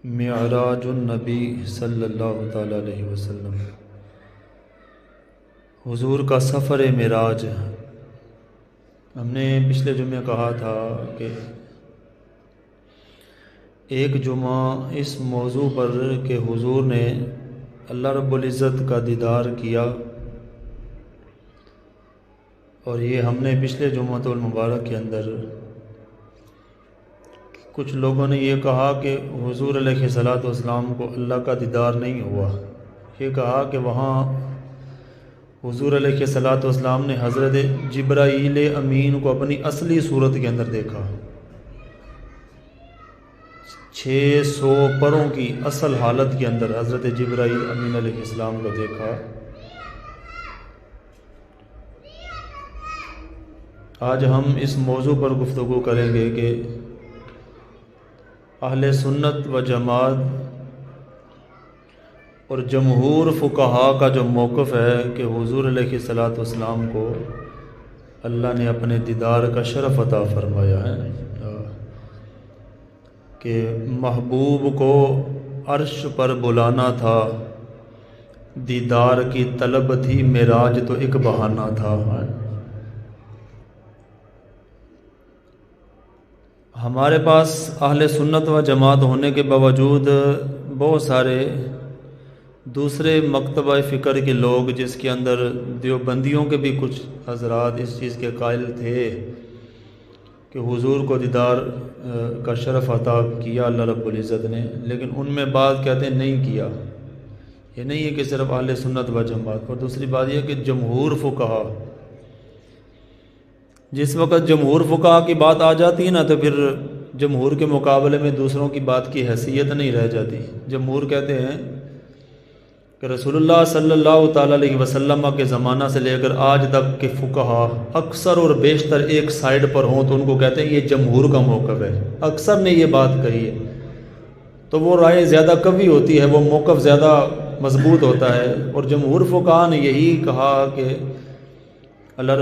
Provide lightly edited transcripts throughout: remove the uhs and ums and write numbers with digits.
معراج النبی صلی اللہ تعالیٰ علیہ وسلم۔ حضور کا سفر معراج۔ ہم نے پچھلے جمعے کہا تھا کہ ایک جمعہ اس موضوع پر کہ حضور نے اللہ رب العزت کا دیدار کیا، اور یہ ہم نے پچھلے جمعۃ المبارک کے اندر کچھ لوگوں نے یہ کہا کہ حضور علیہ الصلوۃ والسلام کو اللہ کا دیدار نہیں ہوا۔ یہ کہا کہ وہاں حضور علیہ الصلوۃ والسلام نے حضرت جبرائیل امین کو اپنی اصلی صورت کے اندر دیکھا، 600 پروں کی اصل حالت کے اندر حضرت جبرائیل امین علیہ السلام کو دیکھا۔ آج ہم اس موضوع پر گفتگو کریں گے کہ اہل سنت و جماعت اور جمہور فقہا کا جو موقف ہے کہ حضور علیہ الصلوۃ والسلام کو اللہ نے اپنے دیدار کا شرف عطا فرمایا ہے، کہ محبوب کو عرش پر بلانا تھا، دیدار کی طلب تھی، معراج تو ایک بہانہ تھا۔ ہمارے پاس اہل سنت و جماعت ہونے کے باوجود بہت سارے دوسرے مکتبہ فکر کے لوگ، جس کے اندر دیوبندیوں کے بھی کچھ حضرات اس چیز کے قائل تھے کہ حضور کو دیدار کا شرف عطا کیا اللہ رب العزت نے، لیکن ان میں بعض کہتے ہیں نہیں کیا۔ یہ نہیں ہے کہ صرف اہل سنت و جماعت، اور دوسری بات یہ کہ جمہور فقہا، جس وقت جمہور فقہا کی بات آ جاتی ہے نا تو پھر جمہور کے مقابلے میں دوسروں کی بات کی حیثیت نہیں رہ جاتی۔ جمہور کہتے ہیں کہ رسول اللہ صلی اللہ تعالیٰ علیہ وسلم کے زمانہ سے لے کر آج تک کے فقہا اکثر اور بیشتر ایک سائیڈ پر ہوں تو ان کو کہتے ہیں یہ جمہور کا موقف ہے، اکثر نے یہ بات کہی ہے، تو وہ رائے زیادہ قوی ہوتی ہے، وہ موقف زیادہ مضبوط ہوتا ہے۔ اور جمہور فقہا نے یہی کہا کہ اللہ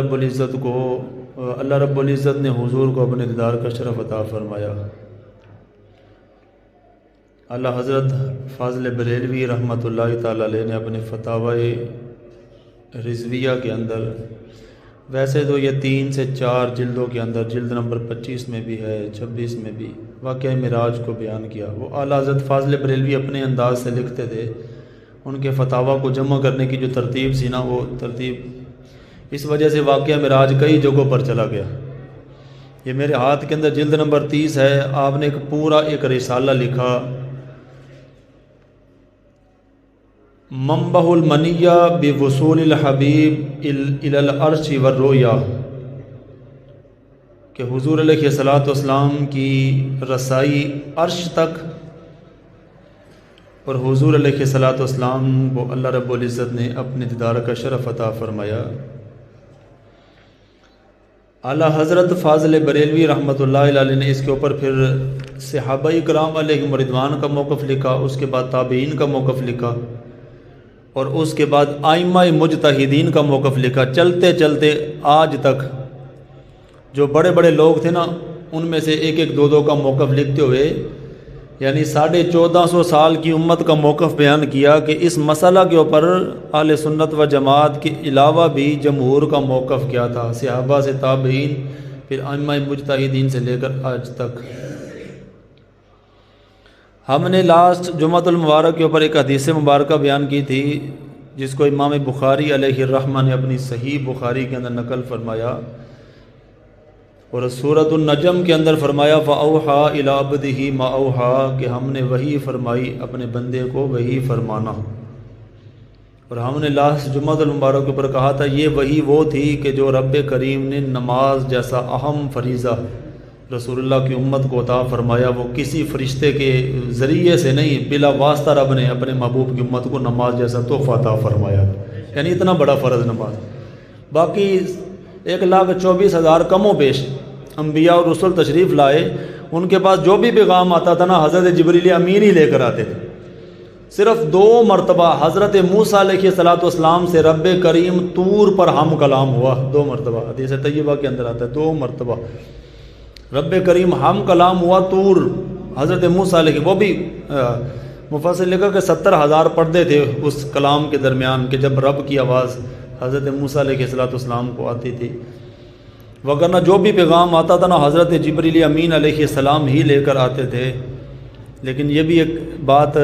رب العزت نے حضور کو اپنے دیدار کا شرف عطا فرمایا۔ اللہ حضرت فاضل بریلوی رحمۃ اللہ تعالیٰ علیہ نے اپنے فتاوی رضویہ کے اندر، ویسے تو یہ 3 سے 4 جلدوں کے اندر، جلد نمبر 25 میں بھی ہے، 26 میں بھی، واقعہ معراج کو بیان کیا۔ وہ اعلیٰ حضرت فاضل بریلوی اپنے انداز سے لکھتے تھے، ان کے فتاوی کو جمع کرنے کی جو ترتیب سی نا، وہ ترتیب اس وجہ سے واقعہ معراج کئی جگہوں پر چلا گیا۔ یہ میرے ہاتھ کے اندر جلد نمبر 30 ہے، آپ نے ایک رسالہ لکھا، منبع المنیہ بوصول الحبیب الی العرش والرؤیا، کہ حضور علیہ الصلوۃ والسلام کی رسائی عرش تک، اور حضور علیہ الصلوۃ والسلام کو اللہ رب العزت نے اپنے دیدار کا شرف عطا فرمایا۔ اعلیٰ حضرت فاضل بریلوی رحمۃ اللہ علیہ نے اس کے اوپر پھر صحابہ کرام علیہم رضوان کا موقف لکھا، اس کے بعد تابعین کا موقف لکھا، اور اس کے بعد ائمہ مجتہدین کا موقف لکھا۔ چلتے چلتے آج تک جو بڑے بڑے لوگ تھے نا، ان میں سے ایک ایک دو کا موقف لکھتے ہوئے، یعنی 1450 سال کی امت کا موقف بیان کیا کہ اس مسئلہ کے اوپر اہل سنت و جماعت کے علاوہ بھی جمہور کا موقف کیا تھا، صحابہ سے تابعین، پھر ائمہ مجتہدین سے لے کر آج تک۔ ہم نے لاسٹ جمعۃ المبارک کے اوپر ایک حدیث مبارکہ بیان کی تھی، جس کو امام بخاری علیہ الرحمہ نے اپنی صحیح بخاری کے اندر نقل فرمایا، اور سورۃ النجم کے اندر فرمایا فَأَوْحَىٰ إِلَىٰ عَبْدِهِ مَا أَوْحَىٰ، کہ ہم نے وحی فرمائی اپنے بندے کو وحی فرمانا۔ اور ہم نے لاسٹ جمعۃ المبارک کے اوپر کہا تھا یہ وحی وہ تھی کہ جو رب کریم نے نماز جیسا اہم فریضہ رسول اللہ کی امت کو عطا فرمایا، وہ کسی فرشتے کے ذریعے سے نہیں، بلا واسطہ رب نے اپنے محبوب کی امت کو نماز جیسا تحفہ عطا فرمایا، یعنی اتنا بڑا فرض نماز۔ باقی 1,24,000 کم و بیش انبیاء اور رسول تشریف لائے، ان کے پاس جو بھی پیغام آتا تھا نا، حضرت جبریل امین ہی لے کر آتے تھے۔ صرف 2 مرتبہ حضرت موسیٰ علیہ الصلوۃ والسلام سے رب کریم طور پر ہم کلام ہوا، 2 مرتبہ، حدیث طیبہ کے اندر آتا ہے 2 مرتبہ رب کریم ہم کلام ہوا طور حضرت موسیٰ علیہ وہ بھی مفسر لکھا کہ 70,000 پردے تھے اس کلام کے درمیان کہ جب رب کی آواز حضرت موسیٰ علیہ السلام کو آتی تھی، وگرنہ جو بھی پیغام آتا تھا نا حضرت جبریل امین علیہ السلام ہی لے کر آتے تھے۔ لیکن یہ بھی ایک بات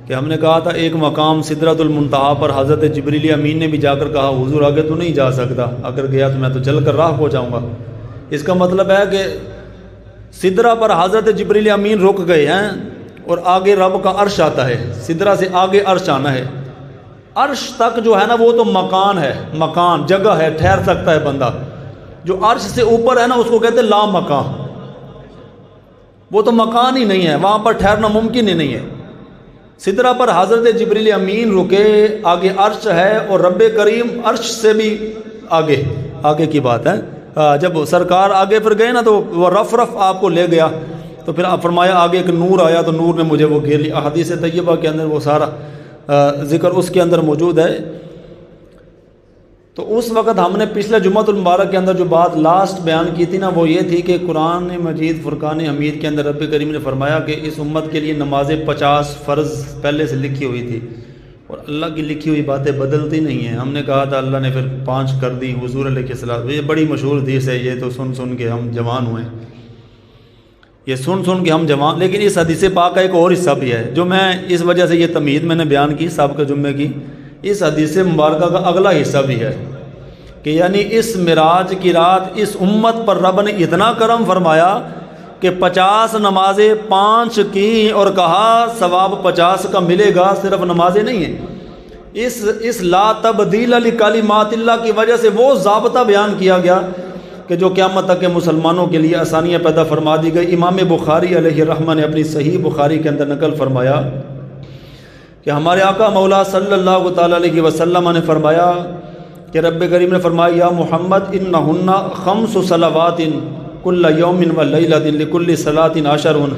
کہ ہم نے کہا تھا ایک مقام سدرۃ المنتہا پر حضرت جبریل امین نے بھی جا کر کہا حضور آگے تو نہیں جا سکتا، اگر گیا تو میں تو چل کر راہ پہنچاؤں گا۔ اس کا مطلب ہے کہ سدرہ پر حضرت جبریل امین رک گئے ہیں اور آگے رب کا عرش آتا ہے، سدرہ سے آگے عرش آنا ہے۔ عرش تک جو ہے نا وہ تو مکان ہے، مکان جگہ ہے، ٹھہر سکتا ہے بندہ۔ جو عرش سے اوپر ہے نا اس کو کہتے ہیں لا مکان، وہ تو مکان ہی نہیں ہے، وہاں پر ٹھہرنا ممکن ہی نہیں ہے۔ سدرہ پر حضرت جبریل امین رکے، آگے عرش ہے اور رب کریم عرش سے بھی آگے کی بات ہے۔ جب سرکار آگے پھر گئے نا تو وہ رف آپ کو لے گیا، تو پھر آپ فرمایا آگے ایک نور آیا تو نور نے مجھے وہ گھیر لیا۔ حدیث طیبہ کے اندر وہ سارا ذکر اس کے اندر موجود ہے۔ تو اس وقت ہم نے پچھلے جمعۃ المبارک کے اندر جو بات لاسٹ بیان کی تھی نا وہ یہ تھی کہ قرآن مجید فرقان حمید کے اندر رب کریم نے فرمایا کہ اس امت کے لیے نمازیں 50 فرض پہلے سے لکھی ہوئی تھی، اور اللہ کی لکھی ہوئی باتیں بدلتی نہیں ہیں۔ ہم نے کہا تھا اللہ نے پھر 5 کر دی حضور علیہ السلام، یہ بڑی مشہور حدیث ہے، یہ تو سن کے ہم جوان ہوئے، یہ سن کے ہم جوان۔ لیکن اس حدیث پاک کا ایک اور حصہ بھی ہے جو میں اس وجہ سے یہ تمہید میں نے بیان کی سابقہ جمعے کی، اس حدیث مبارکہ کا اگلا حصہ بھی ہے کہ یعنی اس معراج کی رات اس امت پر رب نے اتنا کرم فرمایا کہ 50 نمازیں 5 کی اور کہا ثواب 50 کا ملے گا، صرف نمازیں نہیں ہیں۔ اس لا تبدیل لکلمات اللہ کی وجہ سے وہ ضابطہ بیان کیا گیا کہ جو قیامت تک کے مسلمانوں کے لیے آسانیاں پیدا فرما دی گئی۔ امام بخاری علیہ الرحمہ نے اپنی صحیح بخاری کے اندر نقل فرمایا کہ ہمارے آقا مولا صلی اللہ تعالیٰ علیہ وسلم نے فرمایا کہ رب کریم نے فرمایا یا محمد انہن 5 صلوات کل یوم و لیلۃ لکل صلاۃ 10،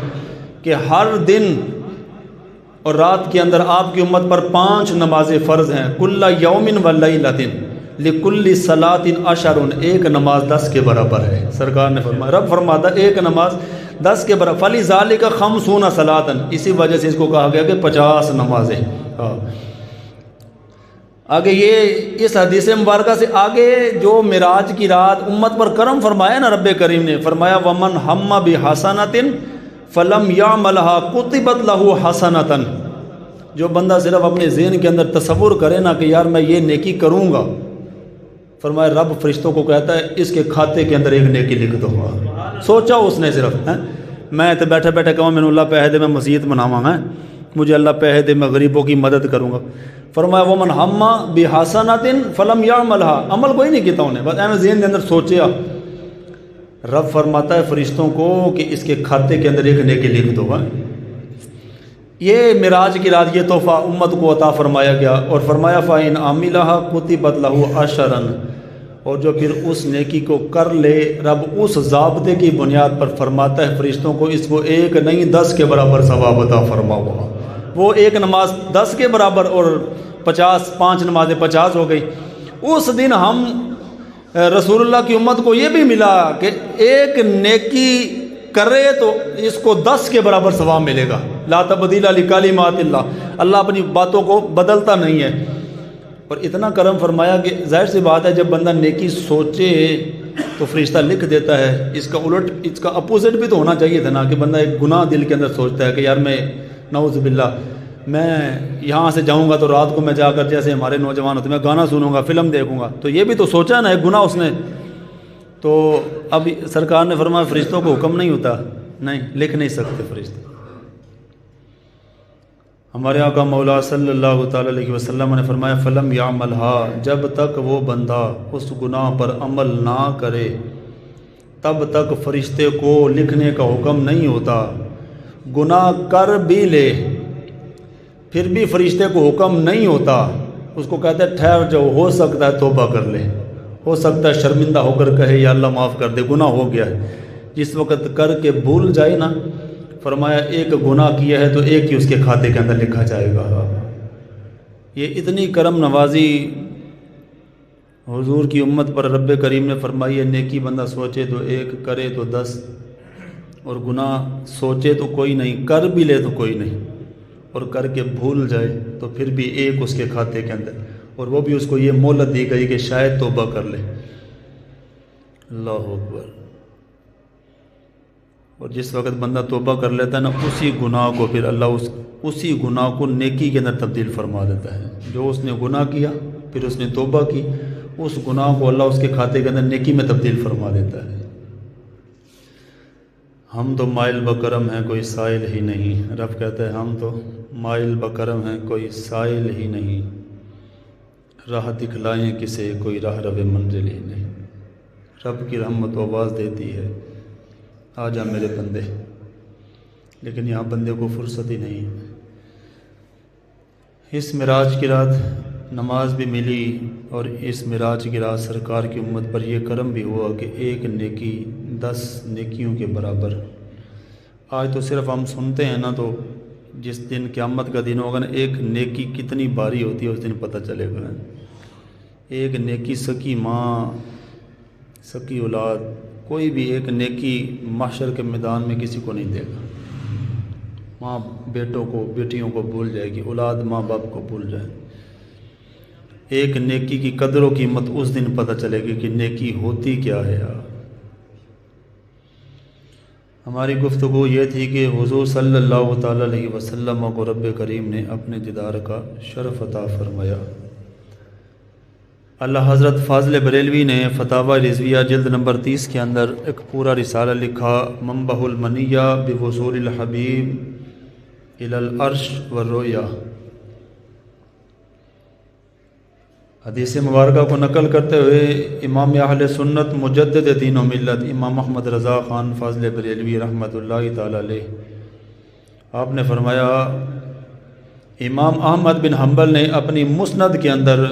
کہ ہر دن اور رات کے اندر آپ کی امت پر 5 نمازیں فرض ہیں، کل یوم و لیلۃ لکل صلاۃ 10، ایک نماز 10 کے برابر ہے۔ سرکار نے فرمایا، رب فرماتا ایک نماز 10 کے برابر، فلذالک 50 صلاۃ، اسی وجہ سے اس کو کہا گیا کہ 50 نمازیں۔ آگے یہ اس حدیث مبارکہ سے آگے جو معراج کی رات امت پر کرم فرمایا نا رب کریم نے فرمایا ومن ہم بحسنۃ فلم یعملها کتبت له حسنۃ، جو بندہ صرف اپنے ذہن کے اندر تصور کرے نا کہ یار میں یہ نیکی کروں گا، فرمایا رب فرشتوں کو کہتا ہے اس کے کھاتے کے اندر ایک نیکی لکھ دو۔ سوچا اس نے صرف میں تو بیٹھے بیٹھے کہوں میں اللہ پیسے دے میں مسجد بناواں گا، مجھے اللہ پیسے دے میں غریبوں کی مدد کروں گا۔ فرمایا ومن ہم بحسنۃ فلم یعملها، عمل کوئی نہیں کیتا انہیں، بس ایویں ذہن کے اندر سوچیا۔ رب فرماتا ہے فرشتوں کو کہ اس کے کھاتے کے اندر ایک نیکی لکھ دو۔ یہ معراج کی رات یہ تحفہ امت کو عطا فرمایا گیا، اور فرمایا فَإِنْ عَمِلَهَا كُتِبَتْ لَهُ عَشْرًا، اور جو پھر اس نیکی کو کر لے رب اس ضابطے کی بنیاد پر فرماتا ہے فرشتوں کو اس کو ایک نہیں 10 کے برابر ثواب عطا فرماؤ۔ وہ ایک نماز 10 کے برابر اور 50 5 نمازیں 50 ہو گئی۔ اس دن ہم رسول اللہ کی امت کو یہ بھی ملا کہ ایک نیکی کرے تو اس کو 10 کے برابر ثواب ملے گا۔ لا تبدیل لکلمات اللہ، اللہ اپنی باتوں کو بدلتا نہیں ہے۔ اور اتنا کرم فرمایا کہ ظاہر سی بات ہے جب بندہ نیکی سوچے تو فرشتہ لکھ دیتا ہے، اس کا الٹ اس کا اپوزٹ بھی تو ہونا چاہیے تھا نا کہ بندہ ایک گناہ دل کے اندر سوچتا ہے کہ یار میں نعوذ باللہ میں یہاں سے جاؤں گا تو رات کو میں جا کر جیسے ہمارے نوجوان ہوتے میں گانا سنوں گا، فلم دیکھوں گا، تو یہ بھی تو سوچا نا ایک گناہ اس نے۔ تو اب سرکار نے فرمایا فرشتوں کو حکم نہیں ہوتا، نہیں لکھ نہیں سکتے فرشتے۔ ہمارے آقا مولا صلی اللہ تعالیٰ علیہ وسلم نے فرمایا فلم یعملها، جب تک وہ بندہ اس گناہ پر عمل نہ کرے تب تک فرشتے کو لکھنے کا حکم نہیں ہوتا۔ گناہ کر بھی لے پھر بھی فرشتے کو حکم نہیں ہوتا، اس کو کہتے ہیں ٹھہر جاؤ، ہو سکتا ہے توبہ کر لے، ہو سکتا ہے شرمندہ ہو کر کہے یا اللہ معاف کر دے، گناہ ہو گیا ہے۔ جس وقت کر کے بھول جائے نا فرمایا ایک گناہ کیا ہے تو ایک ہی اس کے کھاتے کے اندر لکھا جائے گا۔ یہ اتنی کرم نوازی حضور کی امت پر رب کریم نے فرمائی ہے، نیکی بندہ سوچے تو ایک کرے تو 10، اور گناہ سوچے تو کوئی نہیں، کر بھی لے تو کوئی نہیں، اور کر کے بھول جائے تو پھر بھی ایک اس کے کھاتے کے اندر، اور وہ بھی اس کو یہ مہلت دی گئی کہ شاید توبہ کر لے۔ اللہ اکبر۔ اور جس وقت بندہ توبہ کر لیتا ہے نا، اسی گناہ کو پھر اللہ اسی گناہ کو نیکی کے اندر تبدیل فرما دیتا ہے۔ جو اس نے گناہ کیا پھر اس نے توبہ کی، اس گناہ کو اللہ اس کے کھاتے کے اندر نیکی میں تبدیل فرما دیتا ہے۔ ہم تو مائل بکرم ہیں کوئی سائل ہی نہیں، رب کہتا ہے ہم تو مائل بکرم ہیں کوئی سائل ہی نہیں، راہ دکھلائیں کسے کوئی راہ رو منزل ہی نہیں۔ رب کی رحمت آواز دیتی ہے آ جا میرے بندے، لیکن یہاں بندے کو فرصت ہی نہیں۔ اس معراج کی رات نماز بھی ملی، اور اس معراج کی رات سرکار کی امت پر یہ کرم بھی ہوا کہ ایک نیکی 10 نیکیوں کے برابر۔ آج تو صرف ہم سنتے ہیں نا، تو جس دن قیامت کا دن ہوگا نا، ایک نیکی کتنی باری ہوتی ہے اس دن پتہ چلے گا۔ ایک نیکی سکی ماں، سکی اولاد، کوئی بھی ایک نیکی محشر کے میدان میں کسی کو نہیں دے گا۔ ماں بیٹوں کو، بیٹیوں کو بھول جائے گی، اولاد ماں باپ کو بھول جائے۔ ایک نیکی کی قدر و قیمت اس دن پتہ چلے گی کہ نیکی ہوتی کیا ہے۔ ہماری گفتگو یہ تھی کہ حضور صلی اللہ تعالی علیہ وسلم کو رب کریم نے اپنے دیدار کا شرف عطا فرمایا۔ اللہ حضرت فاضل بریلوی نے فتاوی رضویہ جلد نمبر 30 کے اندر ایک پورا رسالہ لکھا، منبح المنیہ بوصول الحبیب الی العرش والرؤیا۔ حدیث مبارکہ کو نقل کرتے ہوئے امام اہل سنت مجدد دین و ملت امام محمد رضا خان فاضل بریلوی رحمۃ اللہ تعالی علیہ، آپ نے فرمایا امام احمد بن حنبل نے اپنی مسند کے اندر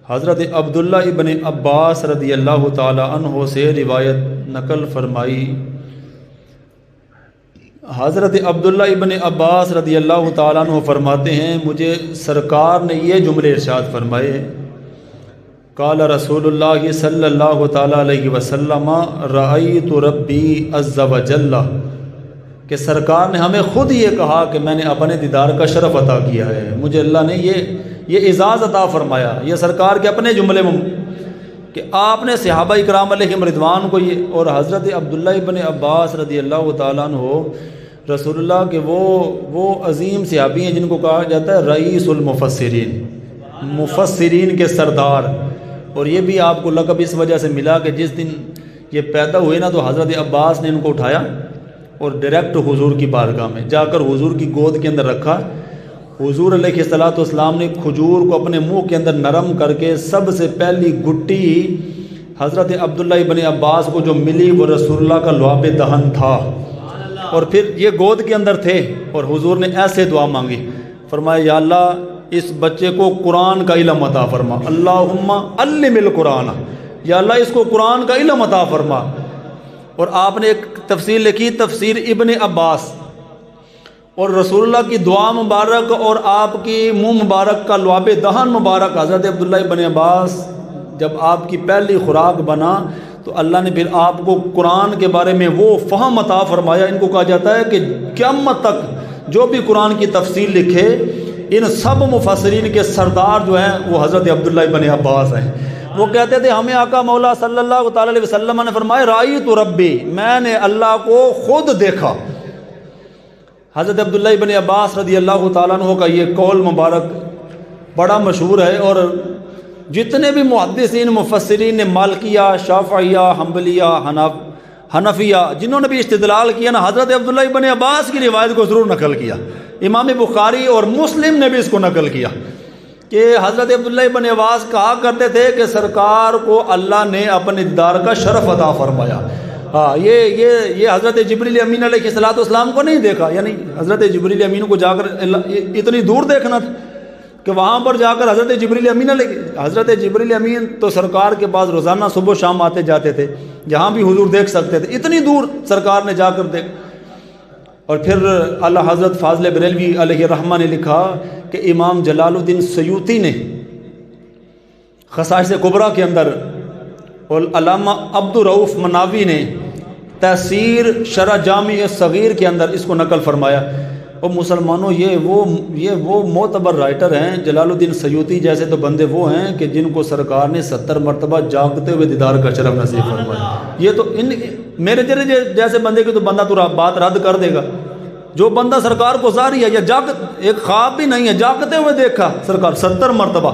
حضرت عبداللہ ابن عباس رضی اللہ تعالی عنہ سے روایت نقل فرمائی۔ حضرت عبداللہ ابن عباس رضی اللہ تعالیٰ عنہ فرماتے ہیں، مجھے سرکار نے یہ جملے ارشاد فرمائے، قال رسول اللہ صلی اللہ تعالیٰ علیہ وسلم رأیت ربی عز وجل، کہ سرکار نے ہمیں خود یہ کہا کہ میں نے اپنے دیدار کا شرف عطا کیا ہے۔ مجھے اللہ نے یہ اعزاز عطا فرمایا، یہ سرکار کے اپنے جملے میں کہ آپ نے صحابہ اکرام علیہم رضوان کو یہ، اور حضرت عبداللہ ابن عباس رضی اللہ تعالیٰ عنہ رسول اللہ کے وہ عظیم صحابی ہیں جن کو کہا جاتا ہے رئیس المفسرین، مفسرین کے سردار۔ اور یہ بھی آپ کو لقب اس وجہ سے ملا کہ جس دن یہ پیدا ہوئے نا، تو حضرت عباس نے ان کو اٹھایا اور ڈائریکٹ حضور کی بارگاہ میں جا کر حضور کی گود کے اندر رکھا۔ حضور علیہ الصلوۃ والسلام نے کھجور کو اپنے منہ کے اندر نرم کر کے سب سے پہلی گٹی حضرت عبداللہ ابن عباس کو جو ملی وہ رسول اللہ کا لعاب دہن تھا، اور پھر یہ گود کے اندر تھے، اور حضور نے ایسے دعا مانگی، فرمایا یا اللہ اس بچے کو قرآن کا علم عطا فرما، اللہم علم القرآن، یا اللہ اس کو قرآن کا علم عطا فرما۔ اور آپ نے ایک تفسیر لکھی، تفسیر ابن عباس، اور رسول اللہ کی دعا مبارک اور آپ کی منہ مبارک کا لعاب دہن مبارک حضرت عبداللہ ابن عباس جب آپ کی پہلی خوراک بنا تو اللہ نے پھر آپ کو قرآن کے بارے میں وہ فہم عطا فرمایا۔ ان کو کہا جاتا ہے کہ قیامت تک جو بھی قرآن کی تفسیر لکھے، ان سب مفسرین کے سردار جو ہیں وہ حضرت عبداللہ ابن عباس ہیں۔ وہ کہتے تھے ہمیں آقا مولا صلی اللہ تعالی علیہ وسلم نے فرمایا رأیت ربی، میں نے اللہ کو خود دیکھا۔ حضرت عبداللہ ابن عباس رضی اللہ تعالیٰ عنہ کا یہ قول مبارک بڑا مشہور ہے، اور جتنے بھی محدثین مفسرین نے مالکیہ، شافعیہ، حنبلیہ، حنفیہ جنہوں نے بھی استدلال کیا نا، حضرت عبداللہ ابن عباس کی روایت کو ضرور نقل کیا۔ امام بخاری اور مسلم نے بھی اس کو نقل کیا کہ حضرت عبداللہ ابن عباس کہا کرتے تھے کہ سرکار کو اللہ نے اپنے دیدار کا شرف عطا فرمایا۔ ہاں یہ حضرت جبریل امین علیہ الصلوۃ والسلام کو نہیں دیکھا، یعنی حضرت جبریل امین کو جا کر اتنی دور دیکھنا تھا کہ وہاں پر جا کر حضرت جبریل امین تو سرکار کے پاس روزانہ صبح و شام آتے جاتے تھے، جہاں بھی حضور دیکھ سکتے تھے، اتنی دور سرکار نے جا کر دیکھ۔ اور پھر اللہ حضرت فاضل بریلوی علیہ الرحمہ نے لکھا کہ امام جلال الدین سیوطی نے خصائص کبریٰ کے اندر، اور علامہ عبد الرؤف مناوی نے تفسیر شرح جامع صغیر کے اندر اس کو نقل فرمایا۔ اور مسلمانوں یہ وہ معتبر رائٹر ہیں، جلال الدین سیوطی جیسے تو بندے وہ ہیں کہ جن کو سرکار نے 70 مرتبہ جاگتے ہوئے دیدار کا شرف نصیب فرمایا۔ یہ تو میرے جیسے بندے کی تو بندہ تو بات رد کر دے گا۔ جو بندہ سرکار کو ظاہری ہے یا ایک خواب بھی نہیں ہے، جاگتے ہوئے دیکھا سرکار 70 مرتبہ،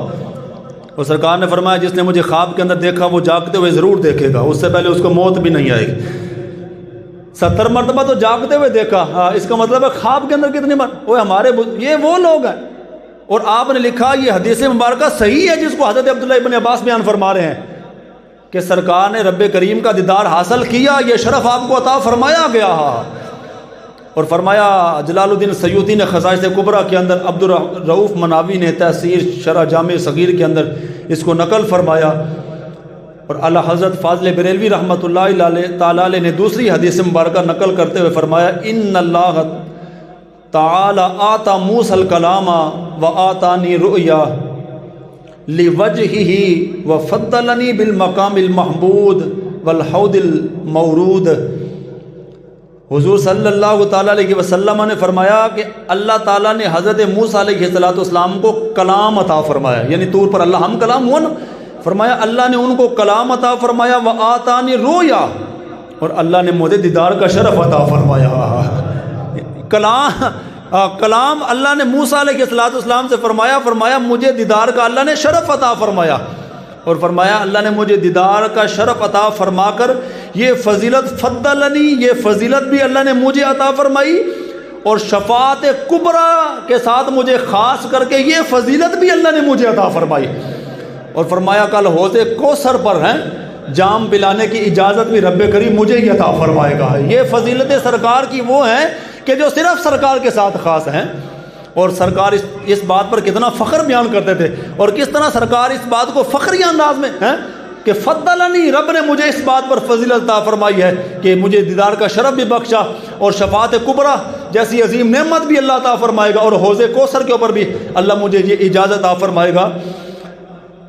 اور سرکار نے فرمایا جس نے مجھے خواب کے اندر دیکھا وہ جاگتے ہوئے ضرور دیکھے گا، اس سے پہلے اس کو موت بھی نہیں آئے گی۔ 70 مرتبہ تو جاگتے ہوئے دیکھا، اس کا مطلب ہے خواب کے اندر کتنی بار یہ وہ لوگ ہیں۔ اور آپ نے لکھا یہ حدیث مبارکہ صحیح ہے جس کو حضرت عبداللہ ابن عباس بیان فرما رہے ہیں کہ سرکار نے رب کریم کا دیدار حاصل کیا، یہ شرف آپ کو عطا فرمایا گیا۔ اور فرمایا جلال الدین سیوطی نے خصائص کبریٰ کے اندر، عبد الرؤوف مناوی نے تفسیر شرح جامع صغیر کے اندر اس کو نقل فرمایا، اور اعلی حضرت فاضل بریلوی رحمۃ اللہ تعالی علیہ نے دوسری حدیث مبارکہ نقل کرتے ہوئے فرمایا ان اللہ تعالی آتا موسیٰ الکلام وآتانی رؤیا لوجہہ وفضلنی بالمقام المحمود والحوض المورود۔ حضور صلی اللہ تعالیٰ علیہ وسلم نے فرمایا کہ اللہ تعالیٰ نے حضرت موسیٰ علیہ السلام کو کلام عطا فرمایا، یعنی طور پر اللہ ہم کلام ہوا نا، فرمایا اللہ نے ان کو کلام عطا فرمایا، وآتانی رؤیا، اور اللہ نے مجھے دیدار کا شرف عطا فرمایا۔ کلام اللہ نے موسیٰ علیہ السلام سے فرمایا مجھے دیدار کا اللہ نے شرف عطا فرمایا، اور فرمایا اللہ نے مجھے دیدار کا شرف عطا فرما کر یہ فضیلت فضلنی، یہ فضیلت بھی اللہ نے مجھے عطا فرمائی، اور شفاعت کبریٰ کے ساتھ مجھے خاص کر کے یہ فضیلت بھی اللہ نے مجھے عطا فرمائی۔ اور فرمایا کل حوض کوثر پر ہیں جام پلانے کی اجازت بھی رب کریم مجھے ہی عطا فرمائے گا۔ یہ فضیلت سرکار کی وہ ہیں کہ جو صرف سرکار کے ساتھ خاص ہیں، اور سرکار اس بات پر کتنا فخر بیان کرتے تھے، اور کس طرح سرکار اس بات کو فخری انداز میں ہیں کہ فضلنی، رب نے مجھے اس بات پر فضیلت عطا فرمائی ہے کہ مجھے دیدار کا شرف بھی بخشا، اور شفاعت کبریٰ جیسی عظیم نعمت بھی اللہ عطا فرمائے گا، اور حوض کوثر کے اوپر بھی اللہ مجھے یہ اجازت عطا فرمائے گا۔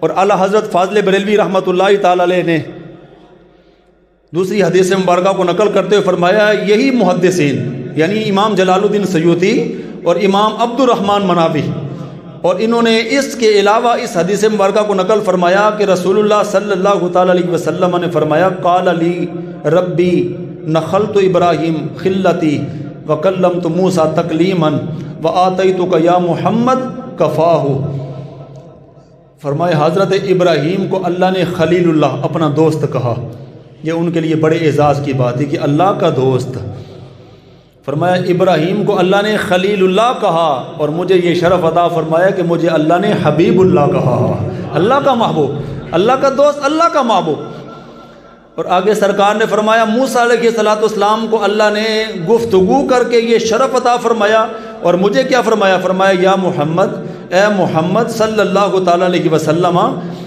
اور اعلیٰ حضرت فاضل بریلوی رحمۃ اللہ تعالی علیہ نے دوسری حدیث مبارکہ کو نقل کرتے ہوئے فرمایا یہی محدثین یعنی امام جلال الدین سیوطی اور امام عبد الرحمن مناوی، اور انہوں نے اس کے علاوہ اس حدیث مبارکہ کو نقل فرمایا کہ رسول اللہ صلی اللہ تعالی علیہ وسلم نے فرمایا قال لی ربی نخلت ابراہیم خلتی وکلمت موسیٰ تکلیما وآتیتک یا محمد کفاہ۔ فرمایا حضرت ابراہیم کو اللہ نے خلیل اللہ اپنا دوست کہا، یہ ان کے لیے بڑے اعزاز کی بات ہے کہ اللہ کا دوست۔ فرمایا ابراہیم کو اللہ نے خلیل اللہ کہا، اور مجھے یہ شرف عطا فرمایا کہ مجھے اللہ نے حبیب اللہ کہا، اللہ کا محبوب، اللہ کا دوست، اللہ کا محبوب۔ اور آگے سرکار نے فرمایا موسیٰ علیہ السلام کو اللہ نے گفتگو کر کے یہ شرف عطا فرمایا، اور مجھے کیا فرمایا؟ فرمایا یا محمد، اے محمد صلی اللہ تعالیٰ علیہ وسلم،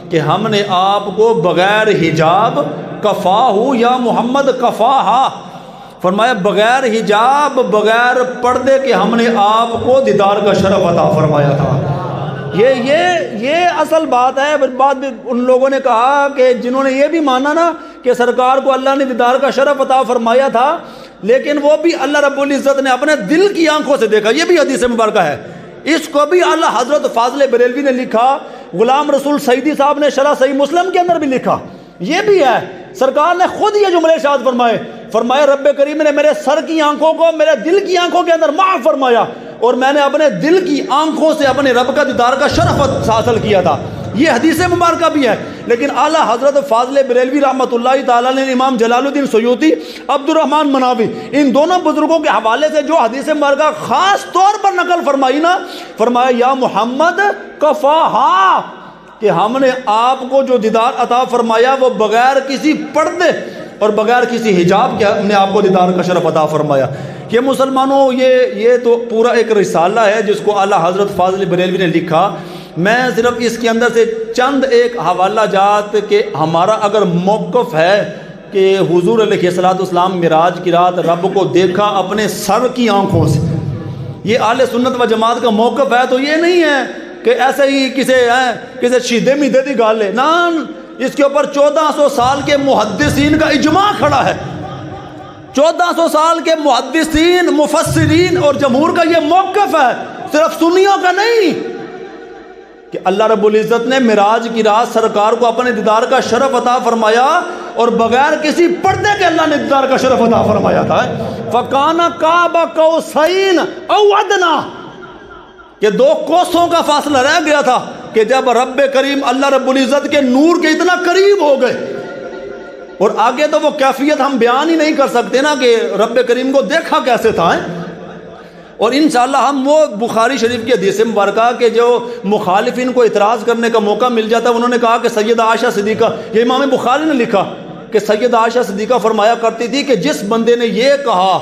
کہ ہم نے آپ کو بغیر حجاب کفاہ یا محمد کفاہا، فرمایا بغیر حجاب بغیر پردے کے ہم نے آپ کو دیدار کا شرف عطا فرمایا تھا۔ یہ اصل بات ہے۔ بعد میں ان لوگوں نے کہا کہ جنہوں نے یہ بھی مانا نا کہ سرکار کو اللہ نے دیدار کا شرف عطا فرمایا تھا، لیکن وہ بھی اللہ رب العزت نے اپنے دل کی آنکھوں سے دیکھا، یہ بھی حدیث مبارکہ ہے۔ اس کو بھی اعلیٰ حضرت فاضل بریلوی نے لکھا، غلام رسول سعیدی صاحب نے شرح صحیح مسلم کے اندر بھی لکھا، یہ بھی ہے۔ سرکار نے خود یہ جملے ارشاد فرمائے، فرمایا رب کریم نے میرے سر کی آنکھوں کو میرے دل کی آنکھوں کے اندر معاف فرمایا، اور میں نے اپنے دل کی آنکھوں سے اپنے رب کا دیدار کا شرف حاصل کیا تھا۔ یہ حدیث مبارکہ بھی ہے۔ لیکن اعلیٰ حضرت فاضل بریلوی رحمۃ اللہ تعالیٰ نے امام جلال الدین سیوطی، عبد الرحمن مناوی، ان دونوں بزرگوں کے حوالے سے جو حدیث مبارکہ خاص طور پر نقل فرمائی نا، فرمایا یا محمد کفاہا، کہ ہم نے آپ کو جو دیدار عطا فرمایا وہ بغیر کسی پردے اور بغیر کسی حجاب کے ہم نے آپ کو دیدار کا شرف عطا فرمایا۔ یہ مسلمانوں یہ تو پورا ایک رسالہ ہے جس کو اعلیٰ حضرت فاضل بریلوی نے لکھا۔ میں صرف اس کے اندر سے چند ایک حوالہ جات کہ ہمارا اگر موقف ہے کہ حضور علیہ السلام معراج کی رات رب کو دیکھا اپنے سر کی آنکھوں سے، یہ اہل سنت و جماعت کا موقف ہے، تو یہ نہیں ہے کہ ایسے ہی کسی شیدے میدے دی گال ہے نا، اس کے اوپر 1400 سال کے محدثین کا اجماع کھڑا ہے۔ 1400 سال کے محدثین، مفسرین اور جمہور کا یہ موقف ہے، صرف سنیوں کا نہیں، کہ اللہ رب العزت نے معراج کی رات سرکار کو اپنے دیدار کا شرف عطا فرمایا، اور بغیر کسی پردے کے اللہ نے دیدار کا شرف عطا فرمایا تھا۔ فَكَانَ قَابَ قَوْسَيْنِ أَوْ أَدْنَىٰ، کہ 2 کوسوں کا فاصلہ رہ گیا تھا کہ جب رب کریم اللہ رب العزت کے نور کے اتنا قریب ہو گئے، اور آگے تو وہ کیفیت ہم بیان ہی نہیں کر سکتے نا کہ رب کریم کو دیکھا کیسے تھا۔ اور انشاءاللہ ہم وہ بخاری شریف کی حدیث مبارکہ کے جو مخالفین کو اعتراض کرنے کا موقع مل جاتا ہے، انہوں نے کہا کہ سیدہ عائشہ صدیقہ، یہ امام بخاری نے لکھا کہ سیدہ عائشہ صدیقہ فرمایا کرتی تھی کہ جس بندے نے یہ کہا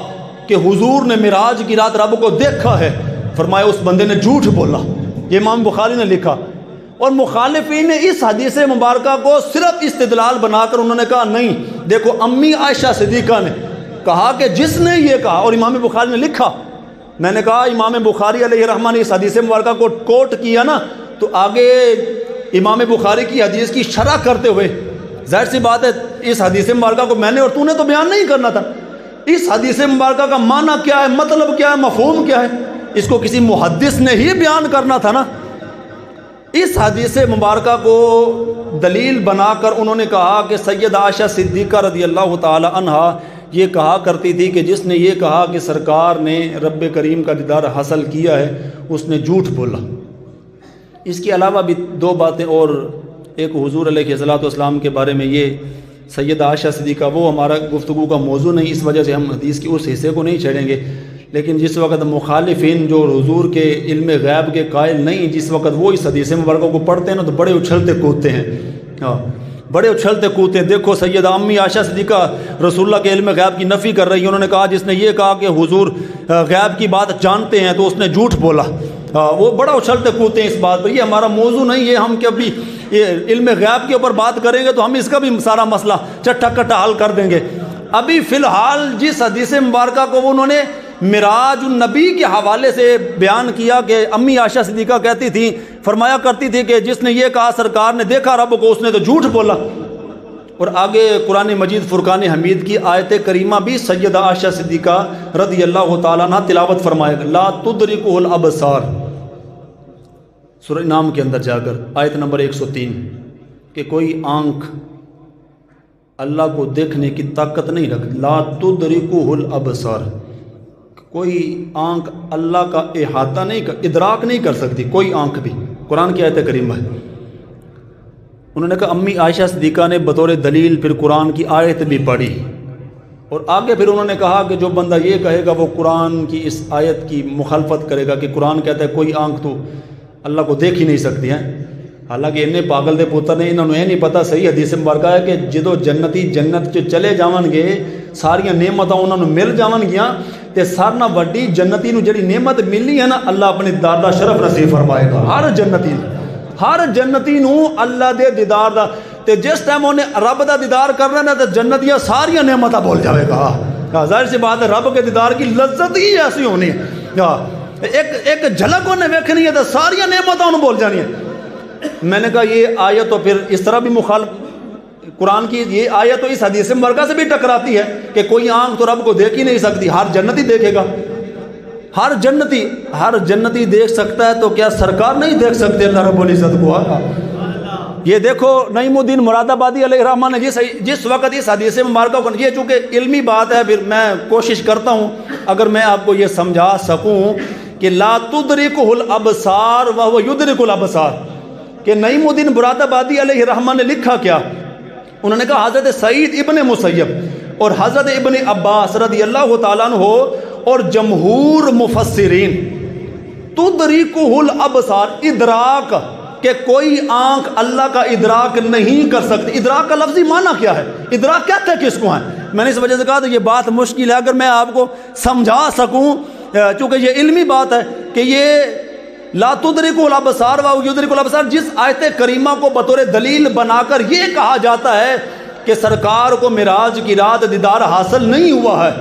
کہ حضور نے معراج کی رات رب کو دیکھا ہے، فرمایا اس بندے نے جھوٹ بولا، یہ امام بخاری نے لکھا۔ اور مخالفین نے اس حدیث مبارکہ کو صرف استدلال بنا کر انہوں نے کہا نہیں، دیکھو امی عائشہ صدیقہ نے کہا کہ جس نے یہ کہا، اور امام بخاری نے لکھا۔ میں نے کہا امام بخاری علیہ الرحمہ نے اس حدیث مبارکہ کو کوٹ کیا نا، تو آگے امام بخاری کی حدیث کی شرح کرتے ہوئے ظاہر سی بات ہے اس حدیث مبارکہ کو میں نے اور تو نے تو بیان نہیں کرنا تھا، اس حدیث مبارکہ کا معنی کیا ہے، مطلب کیا ہے، مفہوم کیا ہے، اس کو کسی محدث نے ہی بیان کرنا تھا نا۔ اس حدیث مبارکہ کو دلیل بنا کر انہوں نے کہا کہ سیدہ عائشہ صدیقہ رضی اللہ تعالی عنہا یہ کہا کرتی تھی کہ جس نے یہ کہا کہ سرکار نے رب کریم کا دیدار حاصل کیا ہے، اس نے جھوٹ بولا۔ اس کے علاوہ بھی 2 باتیں اور، ایک حضور علیہ الصلوۃ والسلام کے بارے میں یہ سیدہ عائشہ صدیقہ، وہ ہمارا گفتگو کا موضوع نہیں، اس وجہ سے ہم حدیث کے اس حصے کو نہیں چھیڑیں گے، لیکن جس وقت مخالفین جو حضور کے علم غیب کے قائل نہیں، جس وقت وہ اس حدیث مبارکہ کو پڑھتے ہیں نا تو بڑے اچھلتے کودتے ہیں، بڑے اچھلتے کودتے ہیں۔ دیکھو سیدہ امی عائشہ صدیقہ رسول اللہ کے علم غیب کی نفی کر رہی ہے، انہوں نے کہا جس نے یہ کہا کہ حضور غیب کی بات جانتے ہیں تو اس نے جھوٹ بولا، وہ بڑا اچھلتے کودتے ہیں اس بات پر۔ یہ ہمارا موضوع نہیں ہے، ہم کبھی یہ علم غیب کے اوپر بات کریں گے تو ہم اس کا بھی سارا مسئلہ چٹا کٹا حل کر دیں گے۔ ابھی فی الحال جس حدیث مبارکہ کو انہوں نے معراج النبی کے حوالے سے بیان کیا کہ امی عائشہ صدیقہ کہتی تھی، فرمایا کرتی تھی کہ جس نے یہ کہا سرکار نے دیکھا رب کو، اس نے تو جھوٹ بولا۔ اور آگے قرآن مجید فرقان حمید کی آیت کریمہ بھی سیدہ عائشہ صدیقہ رضی اللہ تعالیٰ عنہ تلاوت فرمائے گا، لا تدرکہ الابصار، سورہ انعام کے اندر جا کر آیت نمبر 103، کہ کوئی آنکھ اللہ کو دیکھنے کی طاقت نہیں رکھتی، لا تدرکہ الابصار، کوئی آنکھ اللہ کا احاطہ نہیں ادراک نہیں کر سکتی، کوئی آنکھ بھی، قرآن کی آیت کریمہ ہے۔ انہوں نے کہا امی عائشہ صدیقہ نے بطور دلیل پھر قرآن کی آیت بھی پڑھی، اور آگے پھر انہوں نے کہا کہ جو بندہ یہ کہے گا وہ قرآن کی اس آیت کی مخالفت کرے گا کہ قرآن کہتا ہے کوئی آنکھ تو اللہ کو دیکھ ہی نہیں سکتی ہے۔ حالانکہ انہیں پاگل دے پوتر نے انہوں نے نہیں پتا، صحیح حدیث مبارکہ ہے کہ جدو جنتی جنت چ چلے جاون گے ساریاں نعمتاں انہوں نے مل جاون گیاں، تے سارے نال وڈی جنتی نو جڑی نعمت ملی ہے نا، اللہ اپنے دیدار دا شرف نصیب فرمائے گا ہر جنتی نو اللہ دے دیدار دا، تے جس ٹائم انہیں رب دا دیدار کرنا نا تے جنتیاں ساریاں نعمتاں بھول جاوے گا۔ ظاہر سی بات ہے رب کے دیدار کی لذت ہی ایسی ہونی ہے، ایک جھلک انہیں ویکھنی ہے تے ساریاں نعمتاں انہوں بھول جانی ہے۔ میں نے کہا یہ آیت تو پھر اس طرح بھی مخالف، قرآن کی یہ آیت تو اس حدیث مبارکہ سے بھی ٹکراتی ہے کہ کوئی آنکھ تو رب کو دیکھ ہی نہیں سکتی، ہر جنتی دیکھے گا، ہر جنتی دیکھ سکتا ہے، تو کیا سرکار نہیں دیکھ سکتے اللہ رب العزت کو؟ یہ دیکھو نعیم الدین مراد آبادی علیہ الرحمہ نے جس وقت اس حدیث مبارکہ کو، یہ چونکہ علمی بات ہے پھر میں کوشش کرتا ہوں اگر میں آپ کو یہ سمجھا سکوں کہ لا تدرکہ الابصار وہو یدرک الابصار، کہ نعیم الدین مراد آبادی علیہ الرحمہ نے لکھا کیا؟ انہوں نے کہا حضرت سعید ابن مسیب اور حضرت ابن عباس رضی اللہ تعالیٰ عنہ اور جمہور مفسرین تدرکہ الابصار، ادراک، کہ کوئی آنکھ اللہ کا ادراک نہیں کر سکتی۔ ادراک کا لفظی معنی کیا ہے؟ ادراک کہتے ہیں کس کو ہے؟ میں نے اس وجہ سے کہا تو یہ بات مشکل ہے اگر میں آپ کو سمجھا سکوں، چونکہ یہ علمی بات ہے کہ یہ لا تدرکہ الابصار و یدرک الابصار، جس آیت کریمہ کو بطور دلیل بنا کر یہ کہا جاتا ہے کہ سرکار کو معراج کی رات دیدار حاصل نہیں ہوا ہے۔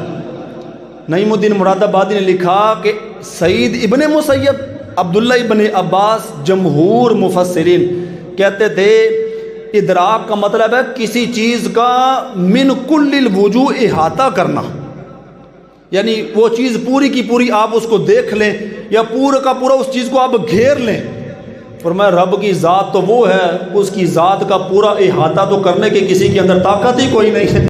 نعیم الدین مراد آبادی نے لکھا کہ سعید ابن مسیب، عبداللہ ابن عباس، جمہور مفسرین کہتے تھے ادراک کا مطلب ہے کسی چیز کا من کل الوجوہ احاطہ کرنا، یعنی وہ چیز پوری کی پوری آپ اس کو دیکھ لیں یا پورا کا پورا اس چیز کو آپ گھیر لیں۔ فرمایا رب کی ذات تو وہ ہے، اس کی ذات کا پورا احاطہ تو کرنے کے کسی کے اندر طاقت ہی کوئی نہیں ہے۔